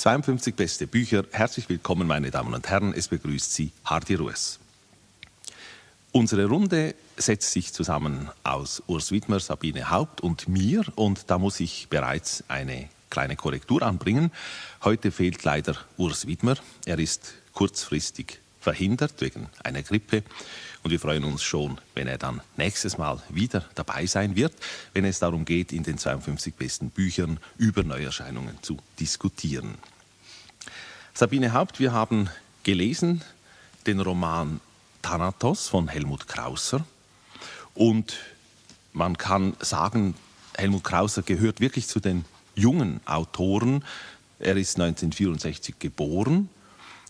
52 beste Bücher. Herzlich willkommen, meine Damen und Herren. Es begrüßt Sie Hardy Ruess. Unsere Runde setzt sich zusammen aus Urs Widmer, Sabine Haupt und mir. Und da muss ich bereits eine kleine Korrektur anbringen. Heute fehlt leider Urs Widmer. Er ist kurzfristig verhindert wegen einer Grippe. Und wir freuen uns schon, wenn er dann nächstes Mal wieder dabei sein wird, wenn es darum geht, in den 52 besten Büchern über Neuerscheinungen zu diskutieren. Sabine Haupt, wir haben gelesen den Roman Thanatos von Helmut Krauser. Und man kann sagen, Helmut Krauser gehört wirklich zu den jungen Autoren. Er ist 1964 geboren.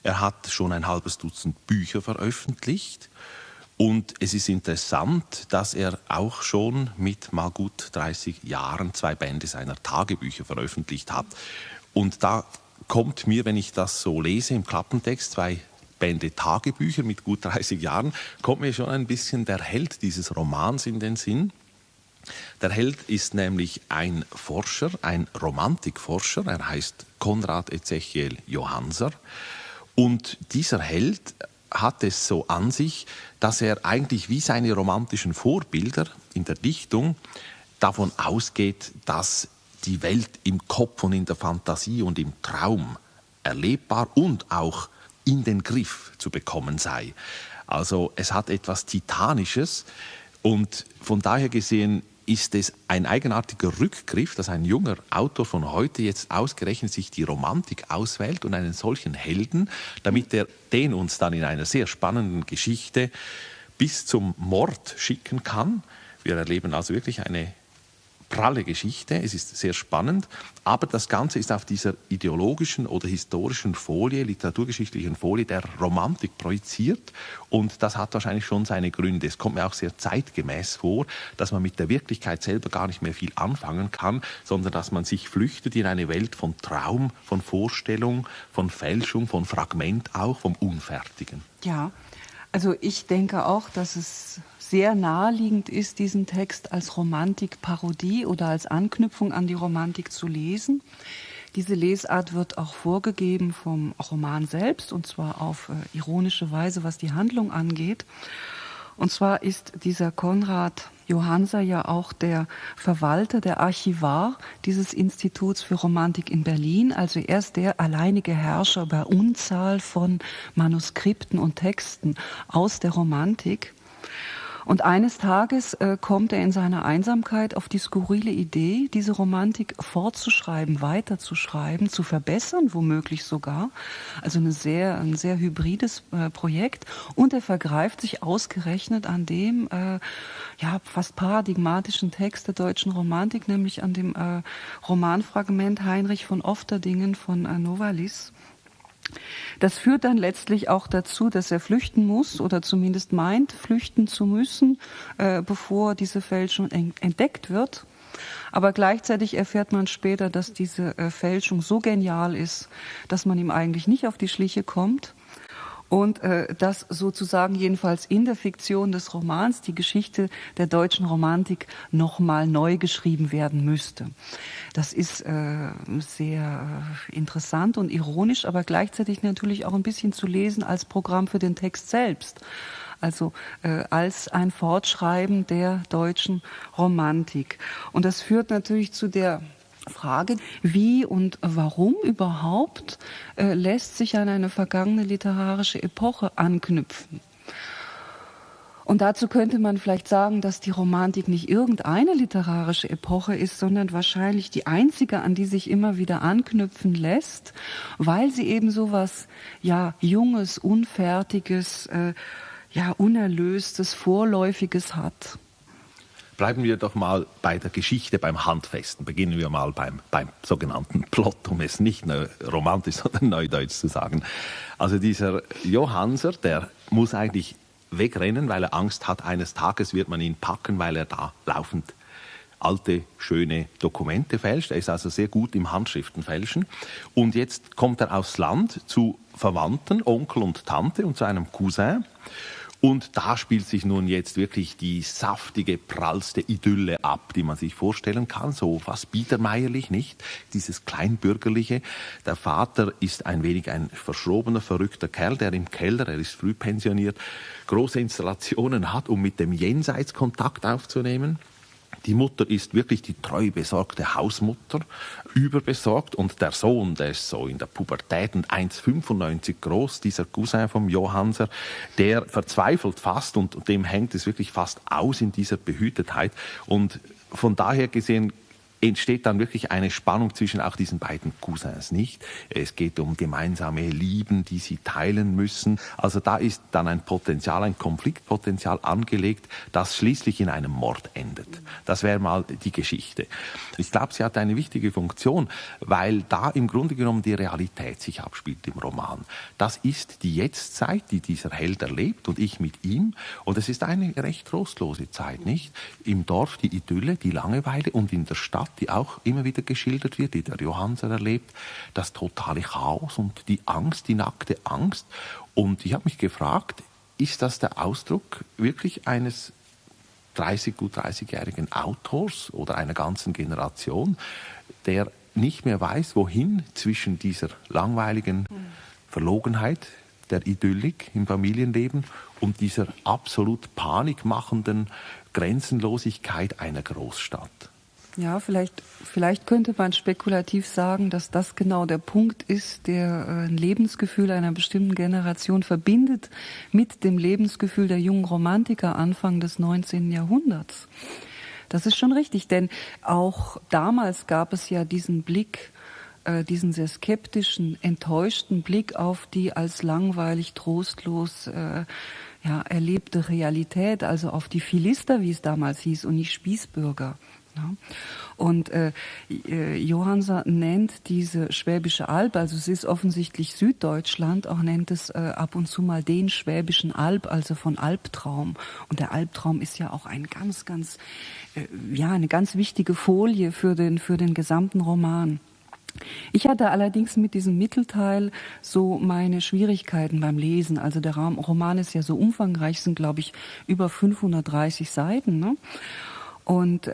Er hat schon ein halbes Dutzend Bücher veröffentlicht. Und es ist interessant, dass er auch schon mit mal gut 30 Jahren 2 Bände seiner Tagebücher veröffentlicht hat. Und da kommt mir, wenn ich das so lese im Klappentext, 2 Bände Tagebücher mit gut 30 Jahren, kommt mir schon ein bisschen der Held dieses Romans in den Sinn. Der Held ist nämlich ein Forscher, ein Romantikforscher. Er heißt Konrad Ezechiel Johannser. Und dieser Held hat es so an sich, dass er eigentlich wie seine romantischen Vorbilder in der Dichtung davon ausgeht, dass die Welt im Kopf und in der Fantasie und im Traum erlebbar und auch in den Griff zu bekommen sei. Also es hat etwas Titanisches und von daher gesehen ist es ein eigenartiger Rückgriff, dass ein junger Autor von heute jetzt ausgerechnet sich die Romantik auswählt und einen solchen Helden, damit er den uns dann in einer sehr spannenden Geschichte bis zum Mord schicken kann. Wir erleben also wirklich eine pralle Geschichte, es ist sehr spannend, aber das Ganze ist auf dieser ideologischen oder historischen Folie, literaturgeschichtlichen Folie der Romantik projiziert und das hat wahrscheinlich schon seine Gründe. Es kommt mir auch sehr zeitgemäß vor, dass man mit der Wirklichkeit selber gar nicht mehr viel anfangen kann, sondern dass man sich flüchtet in eine Welt von Traum, von Vorstellung, von Fälschung, von Fragment auch, vom Unfertigen. Ja, also ich denke auch, dass es sehr naheliegend ist, diesen Text als Romantikparodie oder als Anknüpfung an die Romantik zu lesen. Diese Lesart wird auch vorgegeben vom Roman selbst, und zwar auf ironische Weise, was die Handlung angeht. Und zwar ist dieser Konrad Johannser ja auch der Verwalter, der Archivar dieses Instituts für Romantik in Berlin. Also er ist der alleinige Herrscher über Unzahl von Manuskripten und Texten aus der Romantik. Und eines Tages kommt er in seiner Einsamkeit auf die skurrile Idee, diese Romantik fortzuschreiben, weiterzuschreiben, zu verbessern, womöglich sogar. Also ein sehr hybrides Projekt. Und er vergreift sich ausgerechnet an dem fast paradigmatischen Text der deutschen Romantik, nämlich an dem Romanfragment Heinrich von Ofterdingen von Novalis. Das führt dann letztlich auch dazu, dass er flüchten muss oder zumindest meint, flüchten zu müssen, bevor diese Fälschung entdeckt wird. Aber gleichzeitig erfährt man später, dass diese Fälschung so genial ist, dass man ihm eigentlich nicht auf die Schliche kommt. Und dass sozusagen jedenfalls in der Fiktion des Romans die Geschichte der deutschen Romantik nochmal neu geschrieben werden müsste. Das ist sehr interessant und ironisch, aber gleichzeitig natürlich auch ein bisschen zu lesen als Programm für den Text selbst. Also als ein Fortschreiben der deutschen Romantik. Und das führt natürlich zu der Frage, wie und warum überhaupt lässt sich an eine vergangene literarische Epoche anknüpfen. Und dazu könnte man vielleicht sagen, dass die Romantik nicht irgendeine literarische Epoche ist, sondern wahrscheinlich die einzige, an die sich immer wieder anknüpfen lässt, weil sie eben so was Junges, Unfertiges, Unerlöstes, Vorläufiges hat. Bleiben wir doch mal bei der Geschichte, beim Handfesten. Beginnen wir mal beim sogenannten Plot, um es nicht romantisch, sondern neudeutsch zu sagen. Also dieser Johannser, der muss eigentlich wegrennen, weil er Angst hat, eines Tages wird man ihn packen, weil er da laufend alte, schöne Dokumente fälscht. Er ist also sehr gut im Handschriftenfälschen. Und jetzt kommt er aufs Land zu Verwandten, Onkel und Tante und zu einem Cousin. Und da spielt sich nun jetzt wirklich die saftige, prallste Idylle ab, die man sich vorstellen kann, so fast biedermeierlich, nicht? Dieses Kleinbürgerliche. Der Vater ist ein wenig ein verschrobener, verrückter Kerl, der im Keller, er ist früh pensioniert, große Installationen hat, um mit dem Jenseits Kontakt aufzunehmen. Die Mutter ist wirklich die treu besorgte Hausmutter, überbesorgt, und der Sohn, der ist so in der Pubertät und 1,95 groß, dieser Cousin vom Johannser, der verzweifelt fast und dem hängt es wirklich fast aus in dieser Behütetheit, und von daher gesehen entsteht dann wirklich eine Spannung zwischen auch diesen beiden Cousins, nicht? Es geht um gemeinsame Lieben, die sie teilen müssen. Also da ist dann ein Potenzial, ein Konfliktpotenzial angelegt, das schließlich in einem Mord endet. Das wäre mal die Geschichte. Ich glaube, sie hat eine wichtige Funktion, weil da im Grunde genommen die Realität sich abspielt im Roman. Das ist die Jetztzeit, die dieser Held erlebt und ich mit ihm. Und es ist eine recht trostlose Zeit, nicht? Im Dorf die Idylle, die Langeweile, und in der Stadt, die auch immer wieder geschildert wird, die der Johannser erlebt, das totale Chaos und die Angst, die nackte Angst. Und ich habe mich gefragt, ist das der Ausdruck wirklich eines gut 30-jährigen Autors oder einer ganzen Generation, der nicht mehr weiß, wohin zwischen dieser langweiligen Verlogenheit, der Idyllik im Familienleben und dieser absolut panikmachenden Grenzenlosigkeit einer Großstadt? Ja, vielleicht könnte man spekulativ sagen, dass das genau der Punkt ist, der ein Lebensgefühl einer bestimmten Generation verbindet mit dem Lebensgefühl der jungen Romantiker Anfang des 19. Jahrhunderts. Das ist schon richtig, denn auch damals gab es ja diesen Blick, diesen sehr skeptischen, enttäuschten Blick auf die als langweilig, trostlos erlebte Realität, also auf die Philister, wie es damals hieß, und nicht Spießbürger. Ja. Und Johannser nennt diese Schwäbische Alb, also es ist offensichtlich Süddeutschland, auch nennt es ab und zu mal den Schwäbischen Alb, also von Albtraum. Und der Albtraum ist ja auch ein eine ganz wichtige Folie für den gesamten Roman. Ich hatte allerdings mit diesem Mittelteil so meine Schwierigkeiten beim Lesen. Also der Roman ist ja so umfangreich, sind glaube ich über 530 Seiten, ne? Und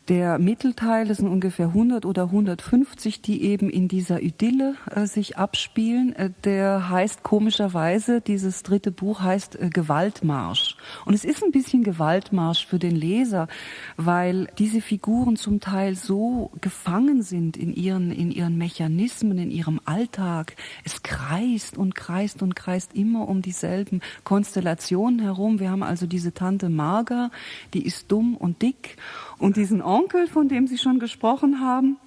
der Mittelteil, das sind ungefähr 100 oder 150, die eben in dieser Idylle sich abspielen. Der heißt komischerweise, dieses dritte Buch heißt Gewaltmarsch. Und es ist ein bisschen Gewaltmarsch für den Leser, weil diese Figuren zum Teil so gefangen sind in ihren Mechanismen, in ihrem Alltag. Es kreist und kreist und kreist immer um dieselben Konstellationen herum. Wir haben also diese Tante Marga, die ist dumm und dick, und diesen Onkel, von dem Sie schon gesprochen haben,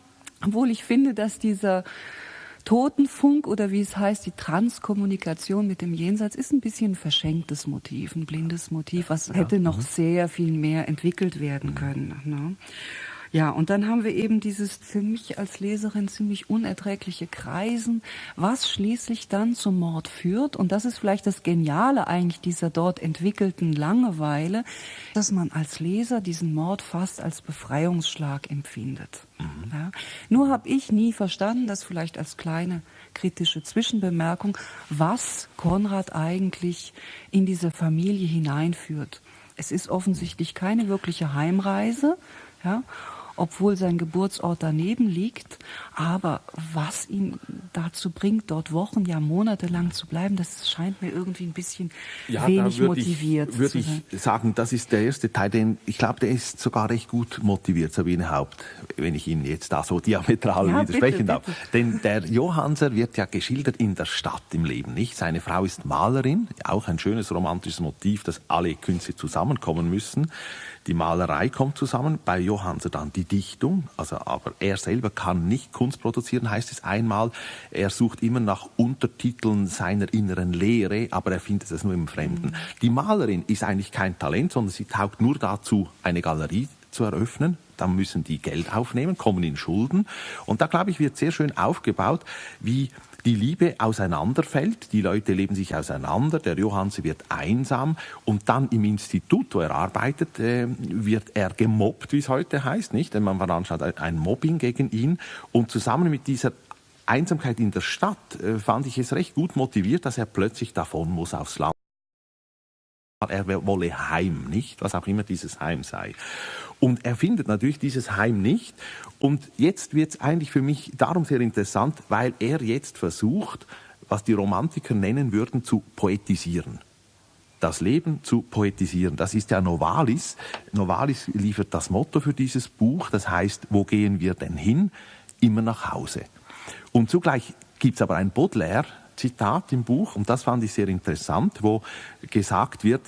obwohl ich finde, dass dieser Totenfunk oder wie es heißt, die Transkommunikation mit dem Jenseits ist ein bisschen ein verschenktes Motiv, ein blindes Motiv, was hätte noch sehr viel mehr entwickelt werden können. Ne? Ja, und dann haben wir eben dieses für mich als Leserin ziemlich unerträgliche Kreisen, was schließlich dann zum Mord führt. Und das ist vielleicht das Geniale eigentlich dieser dort entwickelten Langeweile, dass man als Leser diesen Mord fast als Befreiungsschlag empfindet. Ja. Nur habe ich nie verstanden, das vielleicht als kleine kritische Zwischenbemerkung, was Konrad eigentlich in diese Familie hineinführt. Es ist offensichtlich keine wirkliche Heimreise, ja, obwohl sein Geburtsort daneben liegt. Aber was ihn dazu bringt, dort Wochen, ja monatelang zu bleiben, das scheint mir irgendwie ein bisschen wenig motiviert zu sein. Würde ich sagen, das ist der erste Teil, den ich glaube, der ist sogar recht gut motiviert, Sabine Haupt, wenn ich Ihnen jetzt da so diametral widersprechen darf. Denn der Johannser wird ja geschildert in der Stadt im Leben, nicht? Seine Frau ist Malerin, auch ein schönes romantisches Motiv, dass alle Künste zusammenkommen müssen. Die Malerei kommt zusammen, bei Johannser dann die Dichtung, aber er selber kann nicht Kunst produzieren, heißt es einmal. Er sucht immer nach Untertiteln seiner inneren Lehre, aber er findet es nur im Fremden. Die Malerin ist eigentlich kein Talent, sondern sie taugt nur dazu, eine Galerie zu eröffnen. Dann müssen die Geld aufnehmen, kommen in Schulden. Und da, glaube ich, wird sehr schön aufgebaut, wie die Liebe auseinanderfällt. Die Leute leben sich auseinander, der Johannser wird einsam und dann im Institut, wo er arbeitet, wird er gemobbt, wie es heute heißt, nicht? Denn man veranstaltet ein Mobbing gegen ihn und zusammen mit dieser Einsamkeit in der Stadt fand ich es recht gut motiviert, dass er plötzlich davon muss aufs Land. er wolle heim, nicht? Was auch immer dieses Heim sei. Und er findet natürlich dieses Heim nicht. Und jetzt wird es eigentlich für mich darum sehr interessant, weil er jetzt versucht, was die Romantiker nennen würden, zu poetisieren. Das Leben zu poetisieren. Das ist ja Novalis. Novalis liefert das Motto für dieses Buch. Das heißt, wo gehen wir denn hin? Immer nach Hause. Und zugleich gibt es aber ein Baudelaire-Zitat im Buch, und das fand ich sehr interessant, wo gesagt wird,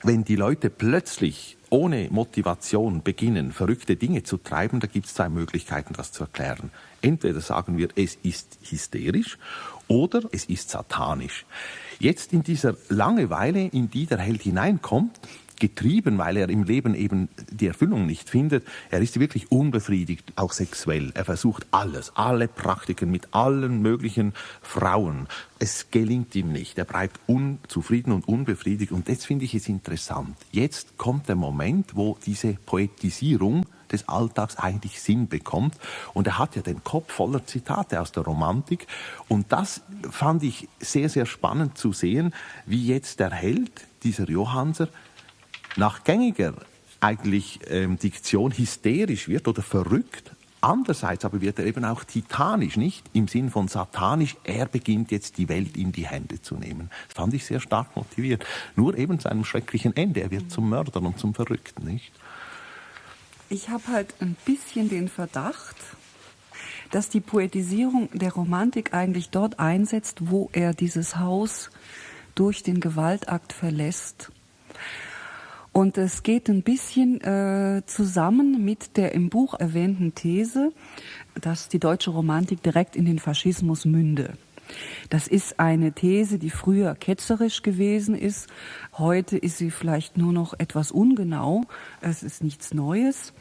wenn die Leute plötzlich ohne Motivation beginnen, verrückte Dinge zu treiben, da gibt es zwei Möglichkeiten, das zu erklären. Entweder sagen wir, es ist hysterisch oder es ist satanisch. Jetzt in dieser Langeweile, in die der Held hineinkommt, getrieben, weil er im Leben eben die Erfüllung nicht findet. Er ist wirklich unbefriedigt, auch sexuell. Er versucht alles, alle Praktiken mit allen möglichen Frauen. Es gelingt ihm nicht. Er bleibt unzufrieden und unbefriedigt. Und jetzt finde ich es interessant. Jetzt kommt der Moment, wo diese Poetisierung des Alltags eigentlich Sinn bekommt. Und er hat ja den Kopf voller Zitate aus der Romantik. Und das fand ich sehr, sehr spannend zu sehen, wie jetzt der Held, dieser Johannser, nach gängiger eigentlich Diktion hysterisch wird oder verrückt. Andererseits aber wird er eben auch titanisch, nicht im Sinn von satanisch. Er beginnt jetzt die Welt in die Hände zu nehmen. Das fand ich sehr stark motiviert. Nur eben zu einem schrecklichen Ende. Er wird zum Mörder und zum Verrückten, nicht? Ich habe halt ein bisschen den Verdacht, dass die Poetisierung der Romantik eigentlich dort einsetzt, wo er dieses Haus durch den Gewaltakt verlässt. Und es geht ein bisschen zusammen mit der im Buch erwähnten These, dass die deutsche Romantik direkt in den Faschismus münde. Das ist eine These, die früher ketzerisch gewesen ist. Heute ist sie vielleicht nur noch etwas ungenau. Es ist nichts Neues.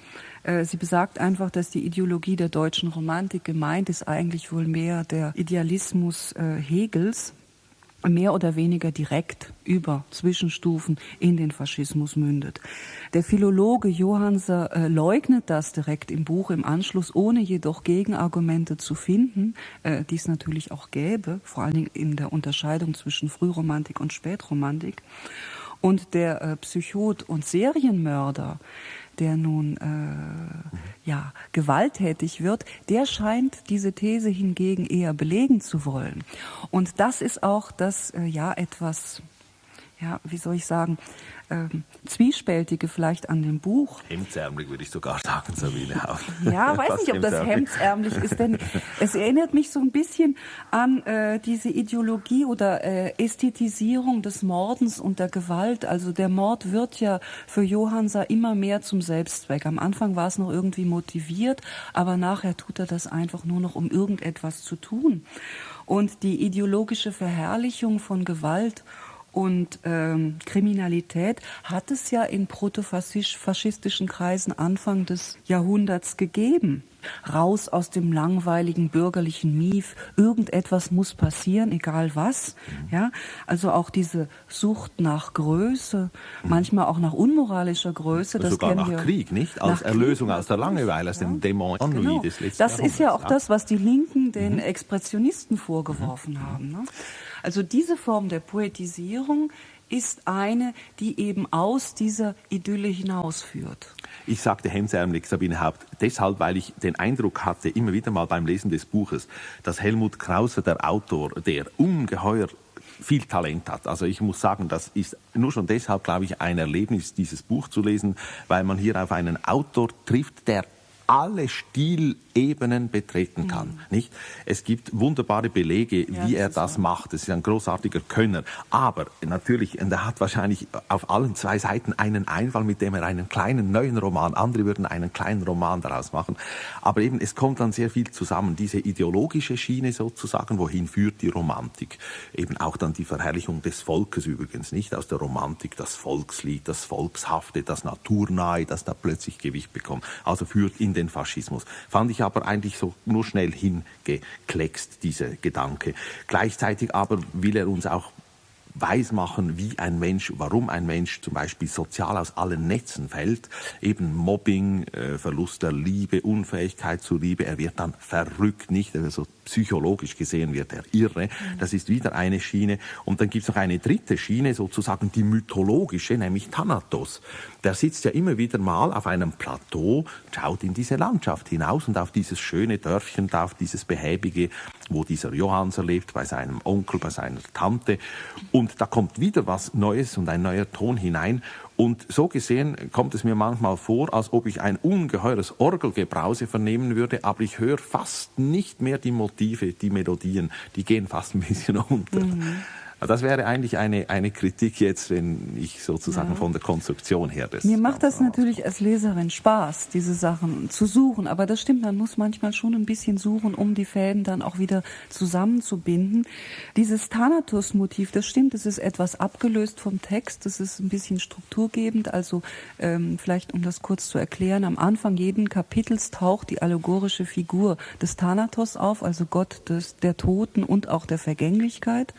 Sie besagt einfach, dass die Ideologie der deutschen Romantik gemeint ist eigentlich wohl mehr der Idealismus Hegels, mehr oder weniger direkt über Zwischenstufen in den Faschismus mündet. Der Philologe Johannser leugnet das direkt im Buch im Anschluss, ohne jedoch Gegenargumente zu finden, die es natürlich auch gäbe, vor allen Dingen in der Unterscheidung zwischen Frühromantik und Spätromantik. Und der Psychot und Serienmörder, der nun gewalttätig wird, der scheint diese These hingegen eher belegen zu wollen. Und das ist auch das etwas, wie soll ich sagen, Zwiespältige vielleicht an dem Buch. Hemdsärmelig würde ich sogar sagen, Sabine. Ja, weiß nicht, ob das hemdsärmlich ist, denn es erinnert mich so ein bisschen an diese Ideologie oder Ästhetisierung des Mordens und der Gewalt. Also der Mord wird ja für Johannser immer mehr zum Selbstzweck. Am Anfang war es noch irgendwie motiviert, aber nachher tut er das einfach nur noch, um irgendetwas zu tun. Und die ideologische Verherrlichung von Gewalt und Kriminalität hat es ja in protofaschistischen Kreisen Anfang des Jahrhunderts gegeben. Raus aus dem langweiligen bürgerlichen Mief, irgendetwas muss passieren, egal was. Ja, also auch diese Sucht nach Größe, manchmal auch nach unmoralischer Größe. Das sogar kennen nach wir. Krieg, nicht? Als Erlösung aus der Langeweile, aus dem Dämon Ennui Genau. des letzten Das ist ja auch Jahrhunderts. das, was die Linken den Expressionisten vorgeworfen haben. Ne? Also diese Form der Poetisierung ist eine, die eben aus dieser Idylle hinausführt. Ich sagte hemdsärmelig, Sabine Haupt, deshalb, weil ich den Eindruck hatte, immer wieder mal beim Lesen des Buches, dass Helmut Krauser, der Autor, der ungeheuer viel Talent hat. Also ich muss sagen, das ist nur schon deshalb, glaube ich, ein Erlebnis, dieses Buch zu lesen, weil man hier auf einen Autor trifft, der alle Stilebenen betreten kann. Nicht? Es gibt wunderbare Belege, wie er das macht. Es ist ein großartiger Könner. Aber natürlich, und er hat wahrscheinlich auf allen zwei Seiten einen Einfall, mit dem er einen kleinen neuen Roman, andere würden einen kleinen Roman daraus machen. Aber eben, es kommt dann sehr viel zusammen. Diese ideologische Schiene sozusagen, wohin führt die Romantik? Eben auch dann die Verherrlichung des Volkes übrigens, nicht? Aus der Romantik das Volkslied, das Volkshafte, das Naturnahe, das da plötzlich Gewicht bekommt. Also führt in den Faschismus. Fand ich aber eigentlich so nur schnell hingekleckst, dieser Gedanke. Gleichzeitig aber will er uns auch weismachen, wie ein Mensch, warum ein Mensch zum Beispiel sozial aus allen Netzen fällt. Eben Mobbing, Verlust der Liebe, Unfähigkeit zur Liebe. Er wird dann verrückt, nicht? Also psychologisch gesehen wird er irre. Das ist wieder eine Schiene. Und dann gibt es noch eine dritte Schiene, sozusagen die mythologische, nämlich Thanatos. Der sitzt ja immer wieder mal auf einem Plateau, schaut in diese Landschaft hinaus und auf dieses schöne Dörfchen, da auf dieses behäbige, wo dieser Johannser lebt, bei seinem Onkel, bei seiner Tante. Und da kommt wieder was Neues und ein neuer Ton hinein. Und so gesehen kommt es mir manchmal vor, als ob ich ein ungeheures Orgelgebrause vernehmen würde, aber ich höre fast nicht mehr die Motive, die Melodien, die gehen fast ein bisschen unter. Das wäre eigentlich eine Kritik jetzt, wenn ich sozusagen von der Konstruktion her das... Mir macht das natürlich als Leserin Spaß, diese Sachen zu suchen. Aber das stimmt, man muss manchmal schon ein bisschen suchen, um die Fäden dann auch wieder zusammenzubinden. Dieses Thanatos-Motiv, das stimmt, es ist etwas abgelöst vom Text. Das ist ein bisschen strukturgebend. Also vielleicht, um das kurz zu erklären, am Anfang jeden Kapitels taucht die allegorische Figur des Thanatos auf, also Gott der Toten und auch der Vergänglichkeit.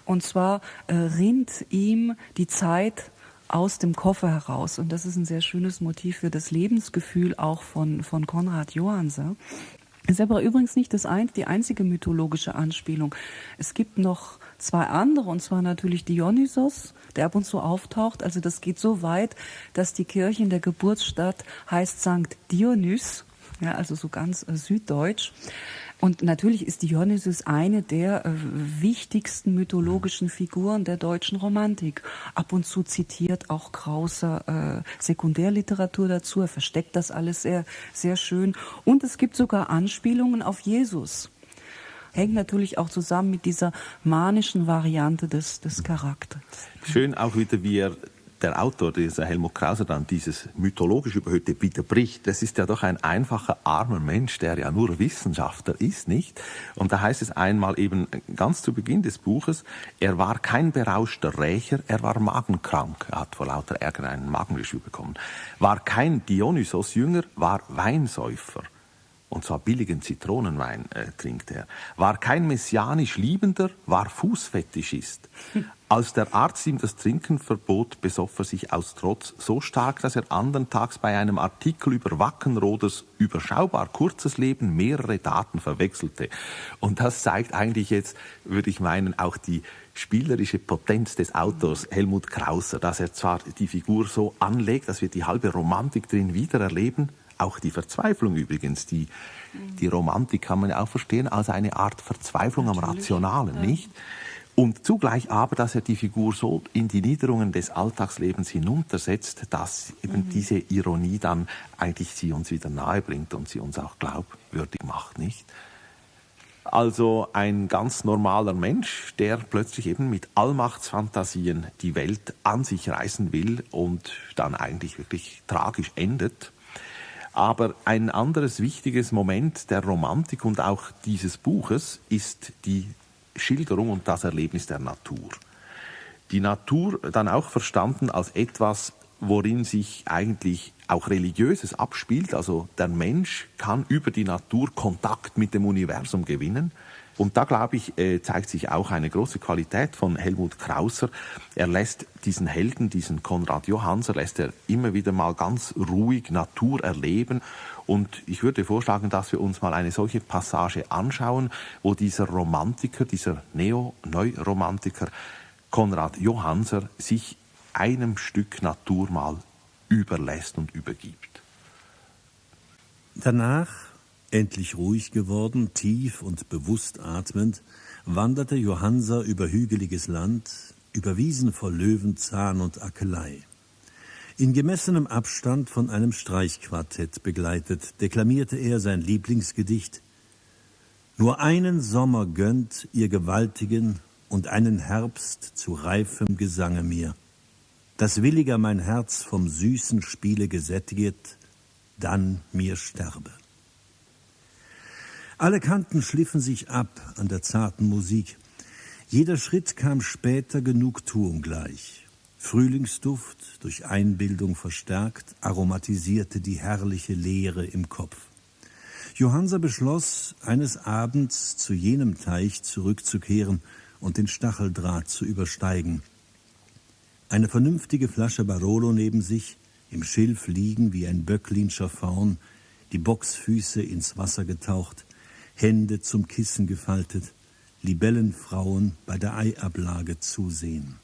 Und zwar rinnt ihm die Zeit aus dem Koffer heraus. Und das ist ein sehr schönes Motiv für das Lebensgefühl auch von Konrad Johannser. Ist aber übrigens nicht die einzige mythologische Anspielung. Es gibt noch zwei andere, und zwar natürlich Dionysos, der ab und zu auftaucht. Also das geht so weit, dass die Kirche in der Geburtsstadt heißt Sankt Dionys, ja, also so ganz süddeutsch. Und natürlich ist Dionysus eine der wichtigsten mythologischen Figuren der deutschen Romantik. Ab und zu zitiert auch Krauser Sekundärliteratur dazu. Er versteckt das alles sehr, sehr schön. Und es gibt sogar Anspielungen auf Jesus. Hängt natürlich auch zusammen mit dieser manischen Variante des Charakters. Schön auch wieder, wie der Autor, dieser Helmut Krauser, dann dieses mythologisch Überhöhte widerbricht. Das ist ja doch ein einfacher, armer Mensch, der ja nur Wissenschaftler ist, nicht? Und da heißt es einmal eben ganz zu Beginn des Buches, er war kein berauschter Rächer, er war magenkrank. Er hat vor lauter Ärger einen Magengeschwür bekommen. War kein Dionysos-Jünger, war Weinsäufer. Und zwar billigen Zitronenwein trinkt er. War kein messianisch Liebender, war Fußfetischist. Als der Arzt ihm das Trinken verbot, besoff er sich aus Trotz so stark, dass er andern Tags bei einem Artikel über Wackenroders überschaubar kurzes Leben mehrere Daten verwechselte. Und das zeigt eigentlich jetzt, würde ich meinen, auch die spielerische Potenz des Autors Helmut Krauser, dass er zwar die Figur so anlegt, dass wir die halbe Romantik drin wiedererleben, auch die Verzweiflung übrigens, die Romantik kann man ja auch verstehen als eine Art Verzweiflung am Rationalen, nicht? Und zugleich aber, dass er die Figur so in die Niederungen des Alltagslebens hinuntersetzt, dass eben diese Ironie dann eigentlich sie uns wieder nahe bringt und sie uns auch glaubwürdig macht, nicht? Also ein ganz normaler Mensch, der plötzlich eben mit Allmachtsfantasien die Welt an sich reißen will und dann eigentlich wirklich tragisch endet. Aber ein anderes wichtiges Moment der Romantik und auch dieses Buches ist die Schilderung und das Erlebnis der Natur. Die Natur dann auch verstanden als etwas, worin sich eigentlich auch Religiöses abspielt. Also der Mensch kann über die Natur Kontakt mit dem Universum gewinnen. Und da, glaube ich, zeigt sich auch eine große Qualität von Helmut Krauser. Er lässt diesen Helden, diesen Konrad Johannser, lässt er immer wieder mal ganz ruhig Natur erleben. Und ich würde vorschlagen, dass wir uns mal eine solche Passage anschauen, wo dieser Romantiker, dieser Neo-Neuromantiker Konrad Johannser sich einem Stück Natur mal überlässt und übergibt. Danach, endlich ruhig geworden, tief und bewusst atmend, wanderte Johannser über hügeliges Land, über Wiesen voll Löwenzahn und Akelei. In gemessenem Abstand von einem Streichquartett begleitet, deklamierte er sein Lieblingsgedicht: Nur einen Sommer gönnt ihr Gewaltigen und einen Herbst zu reifem Gesange mir, dass williger mein Herz vom süßen Spiele gesättiget, dann mir sterbe. Alle Kanten schliffen sich ab an der zarten Musik. Jeder Schritt kam später Genugtuung gleich. Frühlingsduft, durch Einbildung verstärkt, aromatisierte die herrliche Leere im Kopf. Johannser beschloss, eines Abends zu jenem Teich zurückzukehren, und den Stacheldraht zu übersteigen. Eine vernünftige Flasche Barolo neben sich, im Schilf liegen wie ein Böcklinscher Faun, die Bocksfüße ins Wasser getaucht, Hände zum Kissen gefaltet, Libellenfrauen bei der Eiablage zusehen.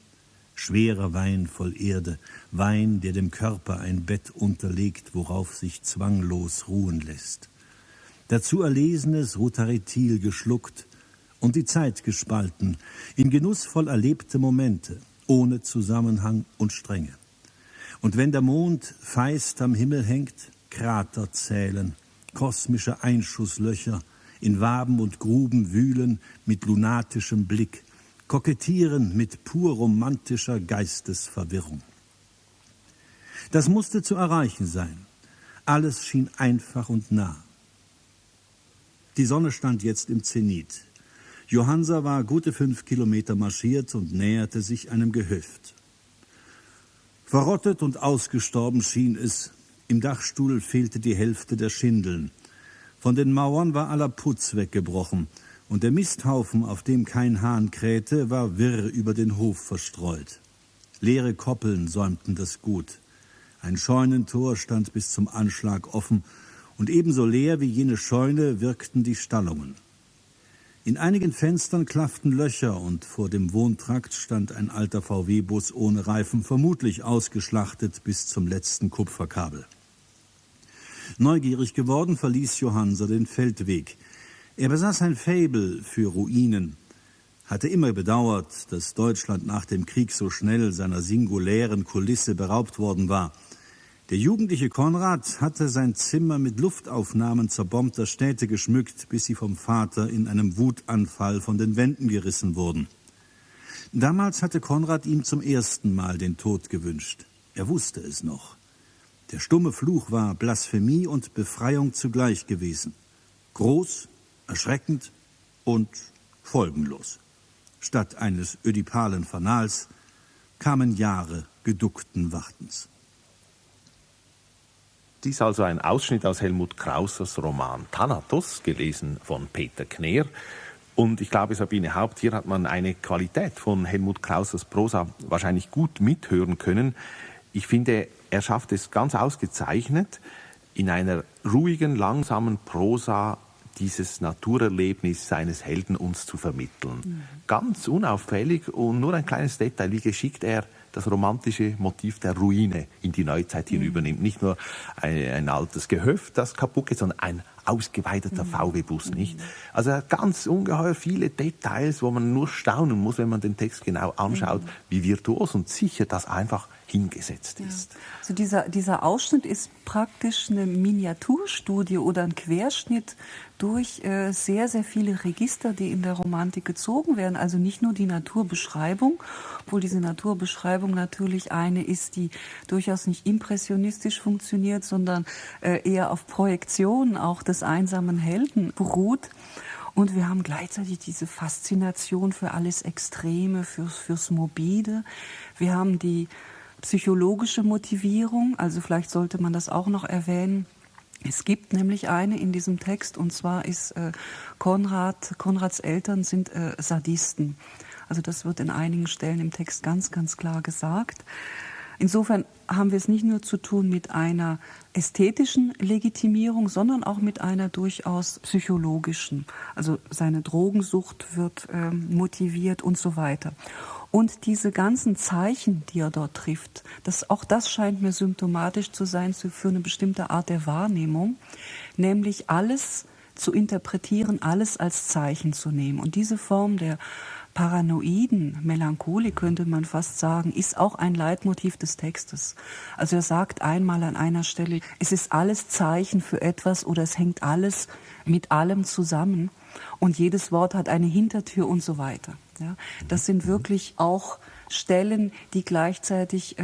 Schwerer Wein voll Erde, Wein, der dem Körper ein Bett unterlegt, worauf sich zwanglos ruhen lässt. Dazu Erlesenes Rutaritil geschluckt und die Zeit gespalten in genussvoll erlebte Momente, ohne Zusammenhang und Strenge. Und wenn der Mond feist am Himmel hängt, Krater zählen, kosmische Einschusslöcher, in Waben und Gruben wühlen mit lunatischem Blick, kokettieren mit pur romantischer Geistesverwirrung. Das musste zu erreichen sein. Alles schien einfach und nah. Die Sonne stand jetzt im Zenit. Johansa war gute 5 Kilometer marschiert und näherte sich einem Gehöft. Verrottet und ausgestorben schien es. Im Dachstuhl fehlte die Hälfte der Schindeln. Von den Mauern war aller Putz weggebrochen, und der Misthaufen, auf dem kein Hahn krähte, war wirr über den Hof verstreut. Leere Koppeln säumten das Gut. Ein Scheunentor stand bis zum Anschlag offen, und ebenso leer wie jene Scheune wirkten die Stallungen. In einigen Fenstern klafften Löcher, und vor dem Wohntrakt stand ein alter VW-Bus ohne Reifen, vermutlich ausgeschlachtet bis zum letzten Kupferkabel. Neugierig geworden, verließ Johansa den Feldweg. Er besaß ein Faible für Ruinen, hatte immer bedauert, dass Deutschland nach dem Krieg so schnell seiner singulären Kulisse beraubt worden war. Der jugendliche Konrad hatte sein Zimmer mit Luftaufnahmen zerbombter Städte geschmückt, bis sie vom Vater in einem Wutanfall von den Wänden gerissen wurden. Damals hatte Konrad ihm zum ersten Mal den Tod gewünscht. Er wusste es noch. Der stumme Fluch war Blasphemie und Befreiung zugleich gewesen. Groß, erschreckend und folgenlos. Statt eines ödipalen Fanals kamen Jahre geduckten Wartens. Dies also ein Ausschnitt aus Helmut Krausers Roman Thanatos, gelesen von Peter Kneer. Und ich glaube, Sabine Haupt, hier hat man eine Qualität von Helmut Krausers Prosa wahrscheinlich gut mithören können. Ich finde, er schafft es ganz ausgezeichnet, in einer ruhigen, langsamen Prosa dieses Naturerlebnis seines Helden uns zu vermitteln. Mhm. Ganz unauffällig und nur ein kleines Detail, wie geschickt er das romantische Motiv der Ruine in die Neuzeit hinübernimmt. Nicht nur ein altes Gehöft, das kaputt geht, sondern ein ausgeweiteter VW-Bus, nicht? Also er hat ganz ungeheuer viele Details, wo man nur staunen muss, wenn man den Text genau anschaut, wie virtuos und sicher das einfach hingesetzt ist. Also dieser Ausschnitt ist praktisch eine Miniaturstudie oder ein Querschnitt durch sehr, sehr viele Register, die in der Romantik gezogen werden. Also nicht nur die Naturbeschreibung, obwohl diese Naturbeschreibung natürlich eine ist, die durchaus nicht impressionistisch funktioniert, sondern eher auf Projektionen auch des einsamen Helden beruht. Und wir haben gleichzeitig diese Faszination für alles Extreme, fürs Morbide. Wir haben die psychologische Motivierung, also vielleicht sollte man das auch noch erwähnen. Es gibt nämlich eine in diesem Text, und zwar ist Konrads Eltern sind Sadisten. Also das wird in einigen Stellen im Text ganz, ganz klar gesagt. Insofern haben wir es nicht nur zu tun mit einer ästhetischen Legitimierung, sondern auch mit einer durchaus psychologischen. Also seine Drogensucht wird motiviert und so weiter. Und diese ganzen Zeichen, die er dort trifft, auch das scheint mir symptomatisch zu sein für eine bestimmte Art der Wahrnehmung, nämlich alles zu interpretieren, alles als Zeichen zu nehmen. Und diese Form der paranoiden Melancholie, könnte man fast sagen, ist auch ein Leitmotiv des Textes. Also er sagt einmal an einer Stelle, es ist alles Zeichen für etwas oder es hängt alles mit allem zusammen und jedes Wort hat eine Hintertür und so weiter. Ja, das sind wirklich auch Stellen, die gleichzeitig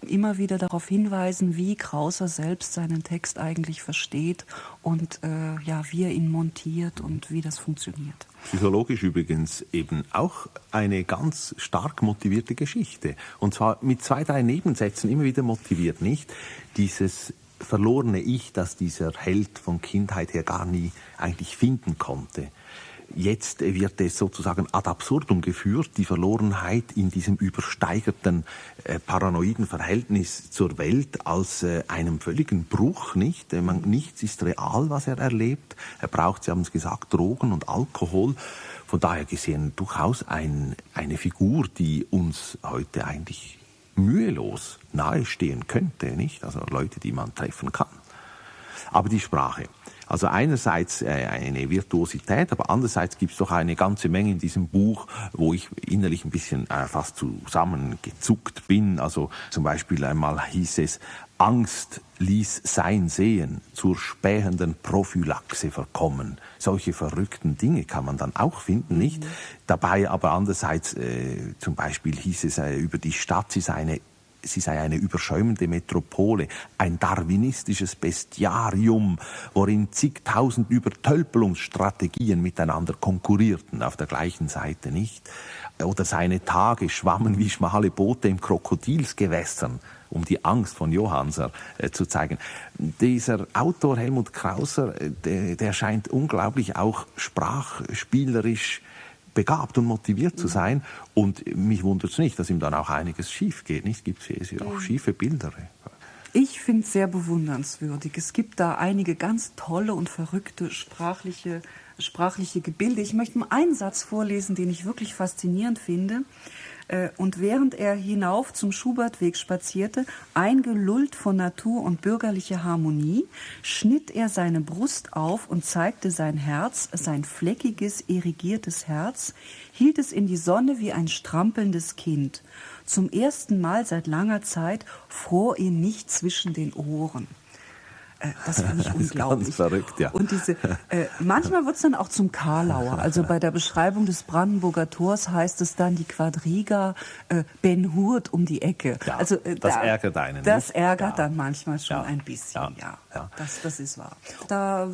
immer wieder darauf hinweisen, wie Krauser selbst seinen Text eigentlich versteht und wie er ihn montiert und wie das funktioniert. Psychologisch übrigens eben auch eine ganz stark motivierte Geschichte. Und zwar mit 2, 3 Nebensätzen immer wieder motiviert, nicht? Dieses verlorene Ich, das dieser Held von Kindheit her gar nie eigentlich finden konnte. Jetzt wird es sozusagen ad absurdum geführt, die Verlorenheit in diesem übersteigerten paranoiden Verhältnis zur Welt als einem völligen Bruch, nicht? Nichts ist real, was er erlebt. Er braucht, Sie haben es gesagt, Drogen und Alkohol. Von daher gesehen durchaus eine Figur, die uns heute eigentlich mühelos nahestehen könnte, nicht? Also Leute, die man treffen kann. Aber die Sprache. Also einerseits eine Virtuosität, aber andererseits gibt es doch eine ganze Menge in diesem Buch, wo ich innerlich ein bisschen fast zusammengezuckt bin. Also zum Beispiel einmal hieß es, Angst ließ sein Sehen zur spähenden Prophylaxe verkommen. Solche verrückten Dinge kann man dann auch finden, nicht? Dabei aber andererseits zum Beispiel hieß es über die Stadt, sie sei eine überschäumende Metropole, ein darwinistisches Bestiarium, worin zigtausend Übertölpelungsstrategien miteinander konkurrierten, auf der gleichen Seite nicht. Oder seine Tage schwammen wie schmale Boote im Krokodilsgewässern, um die Angst von Johannser zu zeigen. Dieser Autor Helmut Krauser, der scheint unglaublich auch sprachspielerisch begabt und motiviert zu sein. Und mich wundert es nicht, dass ihm dann auch einiges schief geht. Es gibt auch schiefe Bilder. Ich finde es sehr bewundernswürdig. Es gibt da einige ganz tolle und verrückte sprachliche Gebilde. Ich möchte mal einen Satz vorlesen, den ich wirklich faszinierend finde. Und während er hinauf zum Schubertweg spazierte, eingelullt von Natur und bürgerlicher Harmonie, schnitt er seine Brust auf und zeigte sein Herz, sein fleckiges, irrigiertes Herz, hielt es in die Sonne wie ein strampelndes Kind. Zum ersten Mal seit langer Zeit fror ihn nicht zwischen den Ohren. Das finde ich unglaublich. Ganz verrückt, ja. Und manchmal wird es dann auch zum Karlauer. Also bei der Beschreibung des Brandenburger Tors heißt es dann die Quadriga Ben Hurt um die Ecke. Ja, also, das ärgert einen. Das nicht? ärgert dann manchmal schon ein bisschen, ja. Das ist wahr. Da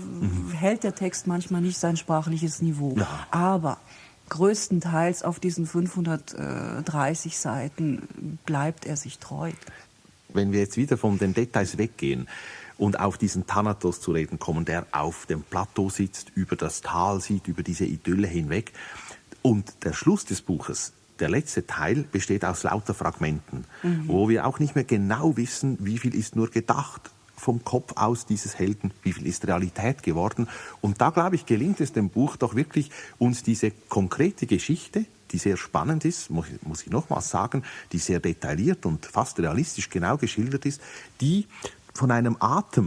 hält der Text manchmal nicht sein sprachliches Niveau. Ja. Aber größtenteils auf diesen 530 Seiten bleibt er sich treu. Wenn wir jetzt wieder von den Details weggehen und auf diesen Thanatos zu reden kommen, der auf dem Plateau sitzt, über das Tal sieht, über diese Idylle hinweg. Und der Schluss des Buches, der letzte Teil, besteht aus lauter Fragmenten, wo wir auch nicht mehr genau wissen, wie viel ist nur gedacht vom Kopf aus dieses Helden, wie viel ist Realität geworden. Und da, glaube ich, gelingt es dem Buch doch wirklich, uns diese konkrete Geschichte, die sehr spannend ist, muss ich nochmals sagen, die sehr detailliert und fast realistisch genau geschildert ist, die von einem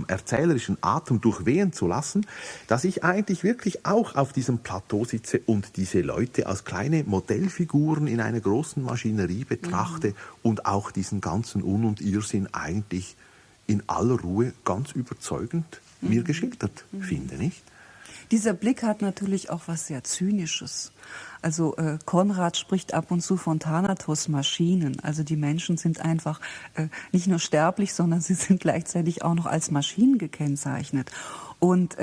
erzählerischen Atem durchwehen zu lassen, dass ich eigentlich wirklich auch auf diesem Plateau sitze und diese Leute als kleine Modellfiguren in einer großen Maschinerie betrachte und auch diesen ganzen und Irrsinn eigentlich in aller Ruhe ganz überzeugend mir geschildert finde, nicht? Dieser Blick hat natürlich auch was sehr Zynisches. Also Konrad spricht ab und zu von Thanatos-Maschinen. Also die Menschen sind einfach nicht nur sterblich, sondern sie sind gleichzeitig auch noch als Maschinen gekennzeichnet. Und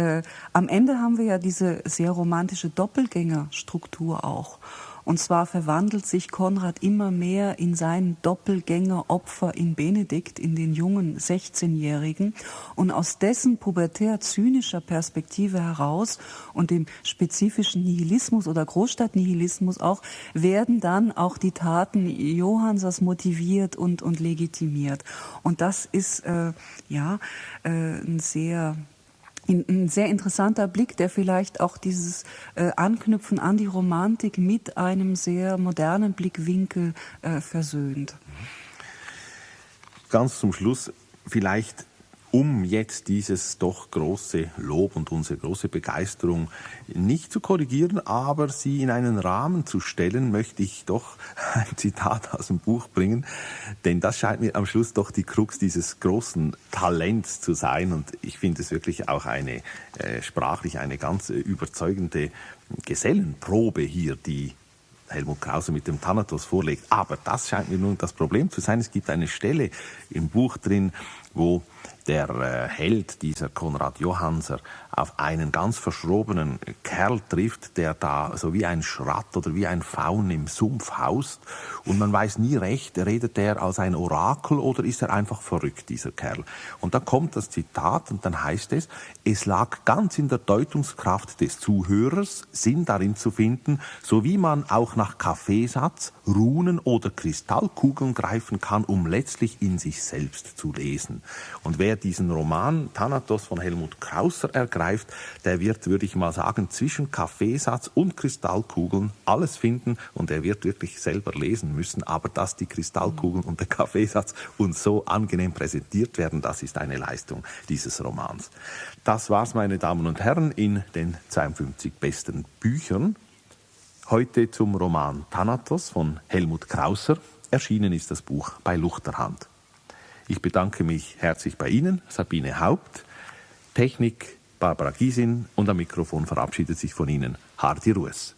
am Ende haben wir ja diese sehr romantische Doppelgängerstruktur auch. Und zwar verwandelt sich Konrad immer mehr in seinen Doppelgängeropfer in Benedikt, in den jungen 16-Jährigen. Und aus dessen pubertär-zynischer Perspektive heraus und dem spezifischen Nihilismus oder Großstadtnihilismus auch, werden dann auch die Taten Johannsers motiviert und legitimiert. Und das ist ein sehr interessanter Blick, der vielleicht auch dieses Anknüpfen an die Romantik mit einem sehr modernen Blickwinkel versöhnt. Ganz zum Schluss vielleicht, um jetzt dieses doch große Lob und unsere große Begeisterung nicht zu korrigieren, aber sie in einen Rahmen zu stellen, möchte ich doch ein Zitat aus dem Buch bringen, denn das scheint mir am Schluss doch die Krux dieses großen Talents zu sein und ich finde es wirklich auch sprachlich eine ganz überzeugende Gesellenprobe hier, die Helmut Krauser mit dem Thanatos vorlegt. Aber das scheint mir nun das Problem zu sein. Es gibt eine Stelle im Buch drin, wo der Held, dieser Konrad Johannser, auf einen ganz verschrobenen Kerl trifft, der da so wie ein Schrat oder wie ein Faun im Sumpf haust. Und man weiß nie recht, redet er als ein Orakel oder ist er einfach verrückt, dieser Kerl. Und dann kommt das Zitat und dann heißt es, es lag ganz in der Deutungskraft des Zuhörers, Sinn darin zu finden, so wie man auch nach Kaffeesatz, Runen oder Kristallkugeln greifen kann, um letztlich in sich selbst zu lesen. Und wer diesen Roman Thanatos von Helmut Krauser ergreift, der wird, würde ich mal sagen, zwischen Kaffeesatz und Kristallkugeln alles finden und er wird wirklich selber lesen müssen. Aber dass die Kristallkugeln und der Kaffeesatz uns so angenehm präsentiert werden, das ist eine Leistung dieses Romans. Das war's, meine Damen und Herren, in den 52 besten Büchern. Heute zum Roman Thanatos von Helmut Krauser. Erschienen ist das Buch bei Luchterhand. Ich bedanke mich herzlich bei Ihnen, Sabine Haupt, Technik Barbara Gysin und am Mikrofon verabschiedet sich von Ihnen Hardy Ruess.